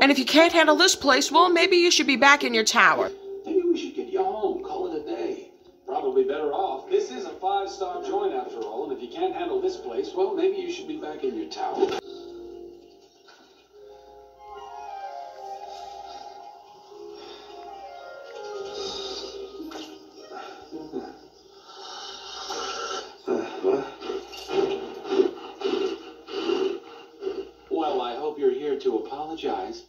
And if you can't handle this place, well, maybe you should be back in your tower. Maybe we should get you home, call it a day. Probably better off. This is a 5-star joint after all, and if you can't handle this place, well, maybe you should be back in your tower. Well, I hope you're here to apologize.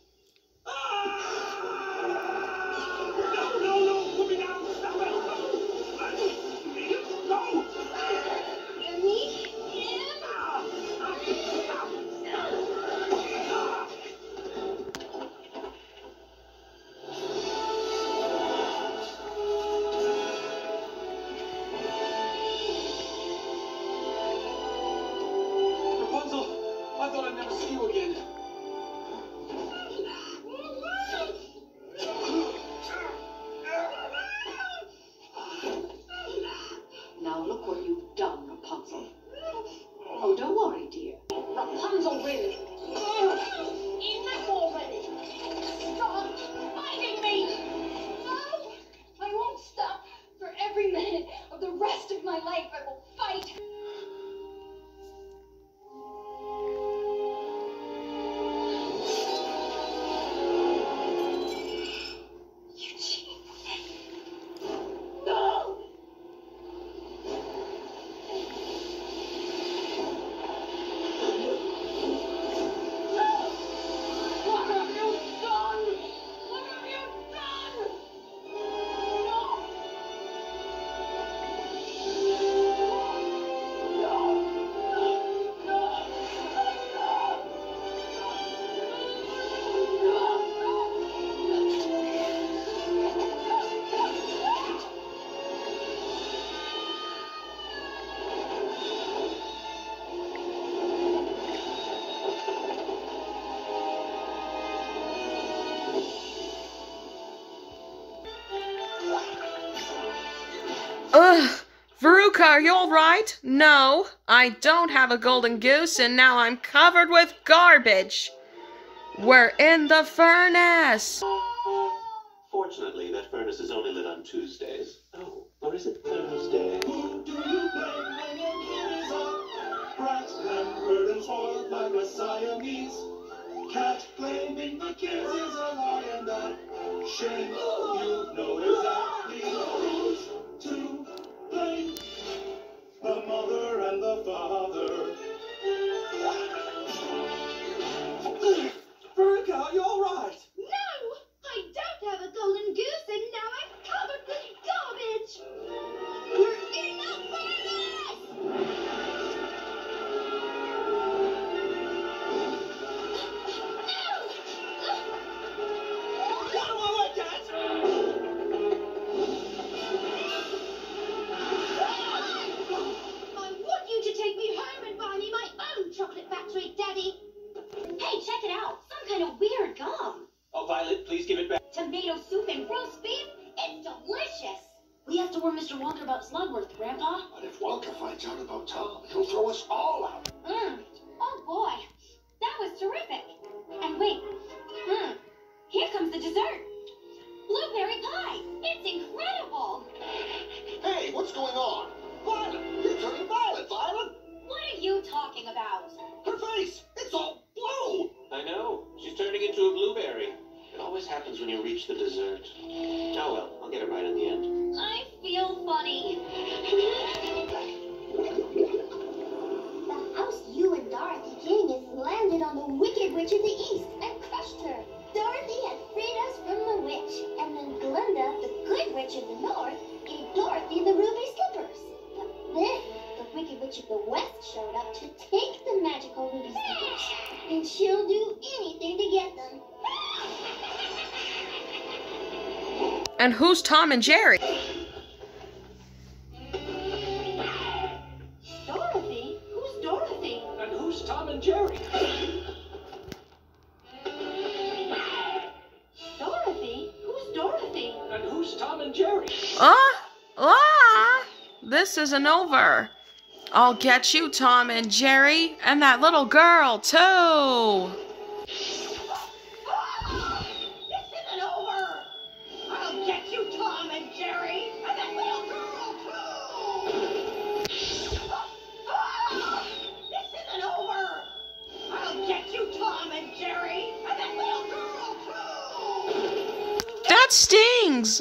I thought I'd never see you again. Now look what you've done, Rapunzel. Oh, don't worry, dear. Rapunzel will. Enough already. Stop fighting me. No, I won't stop. For every minute of the rest of my life, I will fight. Ugh, Veruca, are you all right? No, I don't have a golden goose, and now I'm covered with garbage. We're in the furnace. Fortunately, that furnace is only lit on Tuesdays. Oh, or is it Thursday? Who do you blame when your kid is up? Brat, pampered and spoiled like a Siamese. Cat blaming the kids is a lie and a shame. You know exactly who's to blame. The mother and the father. Veruca, are you all right? No, I don't have a golden goose, and now I'm covered with garbage. We're in the furnace. What do I look at? I want you to take me home and buy me my own chocolate factory, Daddy. Hey, check it out. Some kind of weird gum. Oh, Violet, please give it back. Tomato soup and roast beef? It's delicious. We have to warn Mr. Wonka about Slugworth, Grandpa. But if Wonka finds out about Tom, he'll throw us all out. Oh boy, that was terrific. And wait, here comes the dessert. Blueberry pie. It's incredible. Hey, what's going on? Violet! You're turning violet, Violet! What are you talking about? Her face! It's all blue! I know. She's turning into a blueberry. It always happens when you reach the dessert. Oh well, I'll get it right in the end. I feel funny. The house you and Dorothy King has landed on the Wicked Witch of the East and crushed her. Dorothy had freed us from the witch, and then Glinda, the Good Witch of the North, gave Dorothy the ruby slippers. But then the Wicked Witch of the West showed up to take the magical ruby slippers, and she'll do anything to get them. And who's Tom and Jerry? Dorothy? Who's Dorothy? And who's Tom and Jerry? Dorothy? Who's Dorothy? And who's Tom and Jerry? This isn't over. I'll get you, Tom and Jerry, and that little girl, too. that stings!